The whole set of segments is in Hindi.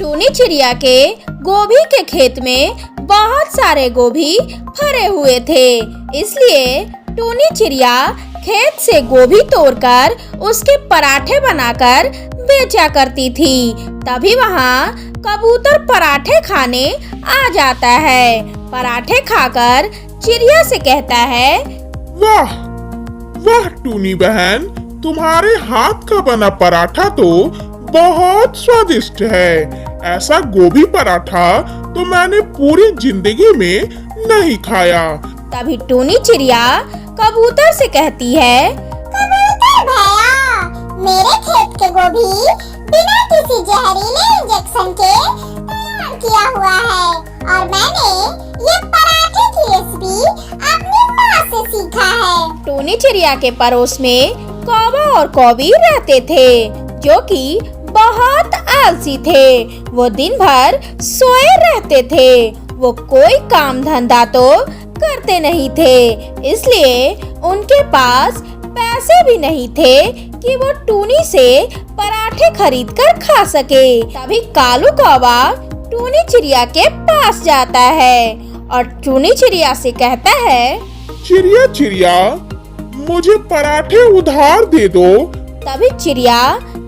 टूनी चिड़िया के गोभी के खेत में बहुत सारे गोभी फरे हुए थे, इसलिए टूनी चिड़िया खेत से गोभी तोड़कर उसके पराठे बनाकर बेचा करती थी। तभी वहाँ कबूतर पराठे खाने आ जाता है। पराठे खाकर चिड़िया से कहता है, वाह वाह टूनी बहन, तुम्हारे हाथ का बना पराठा तो बहुत स्वादिष्ट है। ऐसा गोभी पराठा तो मैंने पूरी जिंदगी में नहीं खाया। तभी टूनी चिड़िया कबूतर से कहती है, कबूतर भैया, मेरे खेत के गोभी बिना किसी जहरीले इंजेक्शन के तैयार किया हुआ है और मैंने ये पराठे की रेसिपी अपनी माँ से सीखा है। टूनी चिड़िया के पड़ोस में कौवा और कौवी रहते थे, जो कि बहुत आलसी थे। वो दिन भर सोए रहते थे। वो कोई काम धंधा तो करते नहीं थे, इसलिए उनके पास पैसे भी नहीं थे कि वो टूनी से पराठे खरीद कर खा सके। तभी कालू कौवा टूनी चिड़िया के पास जाता है और टूनी चिड़िया से कहता है, चिड़िया चिड़िया, मुझे पराठे उधार दे दो। तभी चिड़िया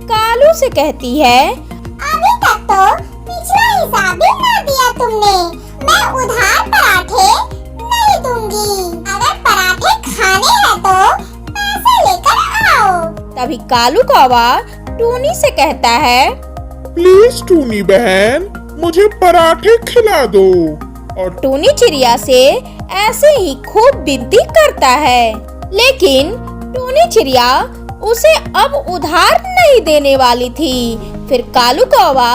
कालू से कहती है, अभी तक तो पिछला हिसाब भी ना दिया तुमने। मैं उधार पराठे नहीं दूंगी। अगर पराठे खाने हैं तो पैसे लेकर आओ। तभी कालू कौवा टूनी से कहता है, प्लीज टूनी बहन, मुझे पराठे खिला दो। और टूनी चिड़िया से ऐसे ही खूब विनती करता है, लेकिन टूनी चिड़िया उसे अब उधार नहीं देने वाली थी। फिर कालू कौवा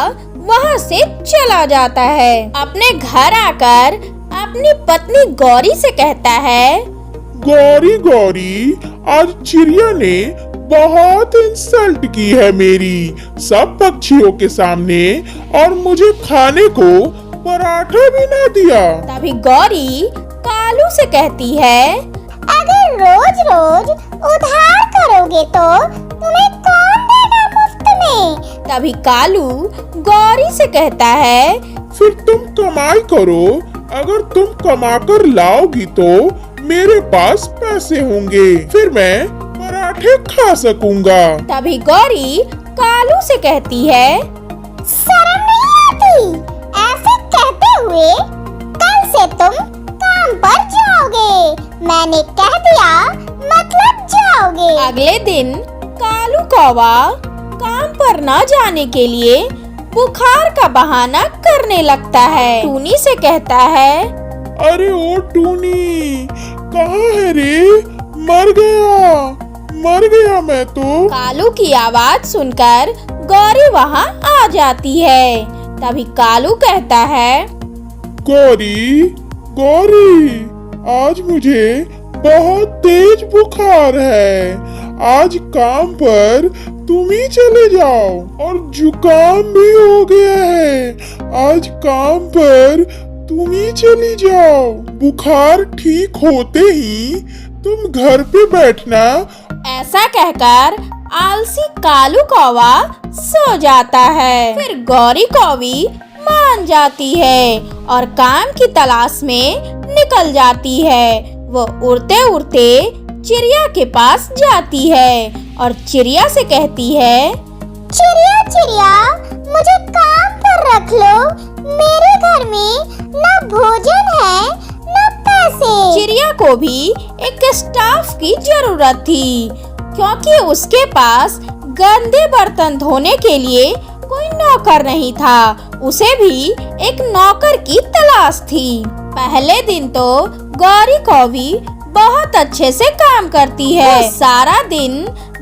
वहाँ से चला जाता है। अपने घर आकर अपनी पत्नी गौरी से कहता है, गौरी गौरी, आज चिड़िया ने बहुत इंसल्ट की है मेरी सब पक्षियों के सामने और मुझे खाने को पराठा भी ना दिया। तभी गौरी कालू से कहती है, अगर रोज रोज उधार करोगे तो तुम्हें कौन देगा मुफ्त में। तभी कालू गौरी से कहता है, फिर तुम कमाई करो। अगर तुम कमाकर लाओगी तो मेरे पास पैसे होंगे, फिर मैं पराठे खा सकूंगा। तभी गौरी कालू से कहती है, शर्म नहीं आती ऐसे कहते हुए। कल से तुम काम पर जाओगे। मैंने कह दिया मतलब जाओगे। अगले दिन कालू कौवा काम पर न जाने के लिए बुखार का बहाना करने लगता है। टूनी से कहता है, अरे ओ टूनी, कहाँ है रे? मर गया मैं तो। कालू की आवाज सुनकर गौरी वहाँ आ जाती है। तभी कालू कहता है, गौरी गौरी, आज मुझे बहुत तेज बुखार है। आज काम पर तुम ही चले जाओ और जुकाम भी हो गया है। आज काम पर तुम ही चली जाओ। बुखार ठीक होते ही तुम घर पे बैठना। ऐसा कहकर आलसी कालू कौवा सो जाता है। फिर गौरी कौवी मान जाती है और काम की तलाश में निकल जाती है। वो उड़ते उड़ते चिड़िया के पास जाती है और चिड़िया से कहती है, चिड़िया चिड़िया, मुझे काम पर रख लो। मेरे घर में न भोजन है न पैसे। चिड़िया को भी एक स्टाफ की जरूरत थी, क्योंकि उसके पास गंदे बर्तन धोने के लिए कोई नौकर नहीं था। उसे भी एक नौकर की तलाश थी। पहले दिन तो गौरी कौवी बहुत अच्छे से काम करती है। वो सारा दिन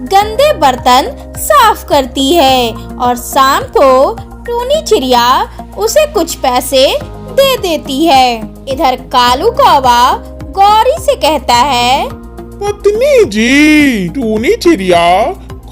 गंदे बर्तन साफ करती है और शाम को टूनी चिड़िया उसे कुछ पैसे दे देती है। इधर कालू कौवा गौरी से कहता है, पत्नी जी, टूनी चिड़िया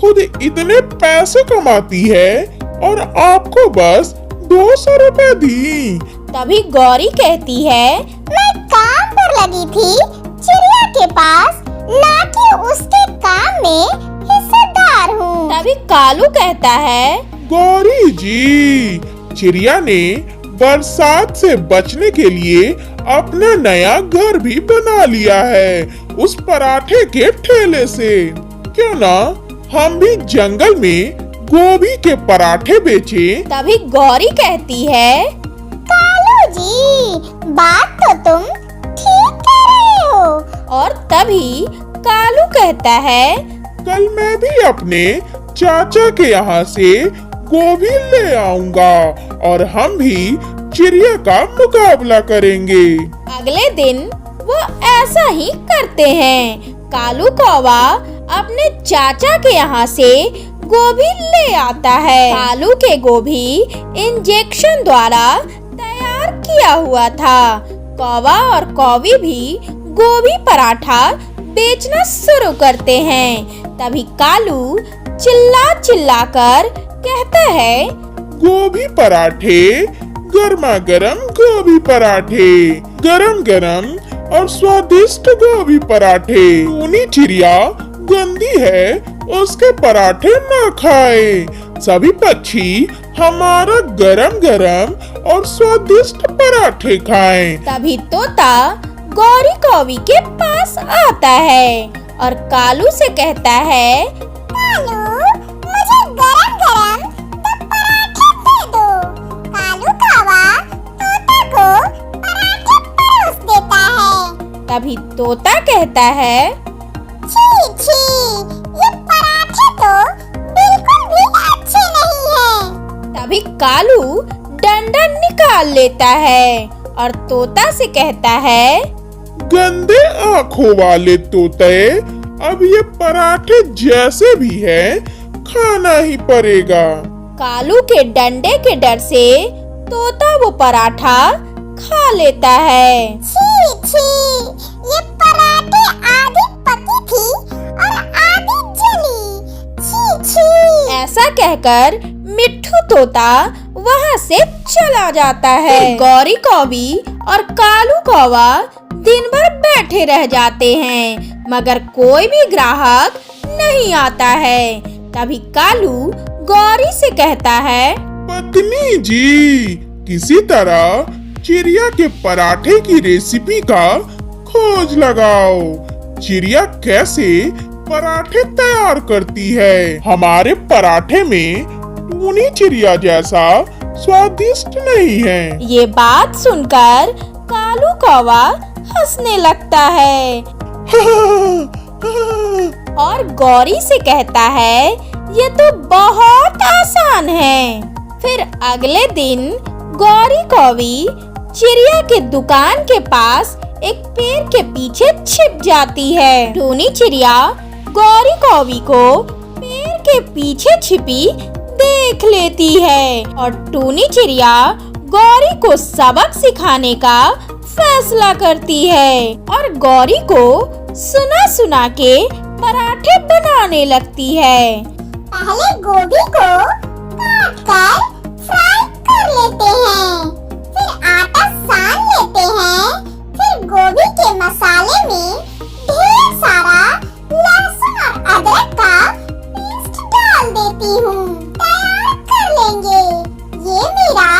खुद इतने पैसे कमाती है और आपको बस 200 रुपए दी। तभी गौरी कहती है, मैं काम पर लगी थी चिड़िया के पास, ना कि उसके काम में हिस्सेदार हूँ। तभी कालू कहता है, गौरी जी, चिड़िया ने बरसात से बचने के लिए अपना नया घर भी बना लिया है उस पराठे के ठेले से। क्यों ना हम भी जंगल में गोभी के पराठे बेचें? तभी गौरी कहती है, कालू जी, बात तो तुम ठीक कह रहे हो। और तभी कालू कहता है, कल मैं भी अपने चाचा के यहाँ से गोभी ले आऊंगा और हम भी चिड़िया का मुकाबला करेंगे। अगले दिन वो ऐसा ही करते हैं। कालू कौवा अपने चाचा के यहाँ से गोभी ले आता है। कालू के गोभी इंजेक्शन द्वारा तैयार किया हुआ था। कौवा और कौवी भी गोभी पराठा बेचना शुरू करते हैं। तभी कालू चिल्ला चिल्ला कर कहता है, गोभी पराठे, गर्मा गर्म गोभी पराठे, गरम गरम और स्वादिष्ट गोभी पराठे। टूनी चिड़िया गंदी है, उसके पराठे न खाए। सभी पक्षी हमारा गरम गरम और स्वादिष्ट पराठे खाएं। तभी तोता गौरी कौवी के पास आता है और कालू से कहता है, कालू, मुझे गरम गरम दो पराठे दे दो। कालू कौवा तोता को पराठे परोस देता है। तभी तोता कहता है, छी छी, ये पराठे तो बिल्कुल भी अच्छे नहीं हैं। तभी कालू डंडा निकाल लेता है और तोता से कहता है, गंदे आँखों वाले तोते, अब ये पराठे जैसे भी है खाना ही पड़ेगा। कालू के डंडे के डर से तोता वो पराठा खा लेता है। छी छी, ये पराठे आधी पकी थी और आधी जली। छी छी। ऐसा कहकर मिट्ठू तोता वहाँ से चला जाता है। गौरी कौवी और कालू कौवा दिन भर बैठे रह जाते हैं, मगर कोई भी ग्राहक नहीं आता है। तभी कालू गौरी से कहता है, पत्नी जी, किसी तरह चिड़िया के पराठे की रेसिपी का खोज लगाओ। चिड़िया कैसे पराठे तैयार करती है? हमारे पराठे में टूनी चिड़िया जैसा स्वादिष्ट नहीं है। ये बात सुनकर कालू कौवा हंसने लगता है और गौरी से कहता है, ये तो बहुत आसान है। फिर अगले दिन गौरी कौवी चिड़िया के दुकान के पास एक पेड़ के पीछे छिप जाती है। टूनी चिड़िया गौरी कौवी को पेड़ के पीछे छिपी देख लेती है और टूनी चिड़िया गौरी को सबक सिखाने का फैसला करती है और गौरी को सुना सुना के पराठे बनाने लगती है। पहले गोभी को काट कर फ्राई कर लेते हैं, फिर आटा सान लेते हैं, फिर गोभी के मसाले में ढेर सारा लहसुन और अदरक का पेस्ट डाल देती हूँ। तैयार कर लेंगे। ये मेरा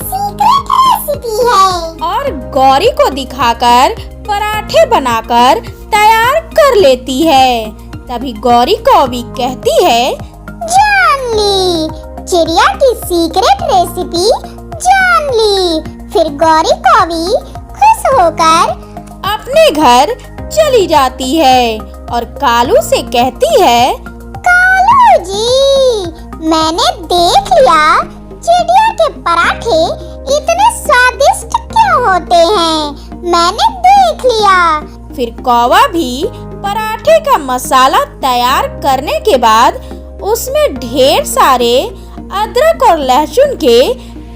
सीक्रेट रेसिपी है। और गौरी को दिखाकर पराठे बनाकर तैयार कर लेती है। तभी गौरी कौवी कहती है, जान ली, चिड़िया की सीक्रेट रेसिपी जान ली। फिर गौरी कौवी खुश होकर अपने घर चली जाती है और कालू से कहती है, कालू जी, मैंने देख लिया चिड़िया के पराठे इतने स्वादिष्ट क्यों होते हैं। मैंने देख लिया। फिर कौवा भी पराठे का मसाला तैयार करने के बाद उसमें ढेर सारे अदरक और लहसुन के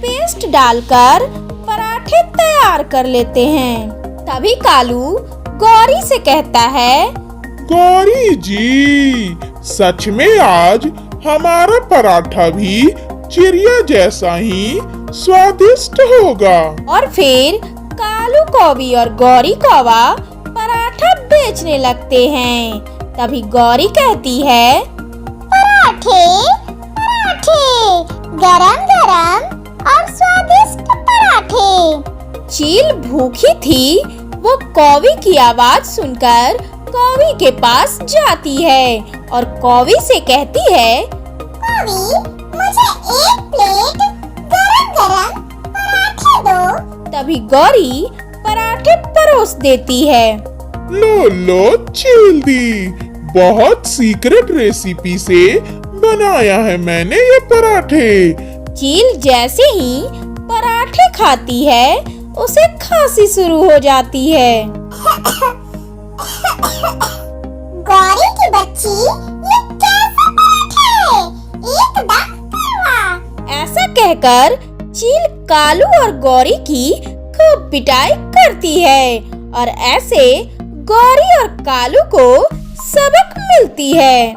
पेस्ट डालकर पराठे तैयार कर लेते हैं। तभी कालू गौरी से कहता है, गौरी जी, सच में आज हमारा पराठा भी चिड़िया जैसा ही स्वादिष्ट होगा। और फिर कालू कौवी और गौरी कौवा पराठा बेचने लगते हैं। तभी गौरी कहती है, पराठे, पराठे, गरम गरम और चील भूखी थी। वो कौवी की आवाज सुनकर कौवी के पास जाती है और कौवी से कहती है, कौवी, मुझे एक प्लेट गरम-गरम पराठे दो। तभी गौरी पराठे परोस देती है। लो चील दी, बहुत सीक्रेट रेसिपी से बनाया है मैंने ये पराठे। चील जैसे ही पराठे खाती है उसे खांसी शुरू हो जाती है। गौरी की बच्ची, ये कैसा पराठा है? एकदम कड़वा। ऐसा कहकर चील कालू और गौरी की खूब पिटाई करती है और ऐसे गौरी और कालू को सबक मिलती है।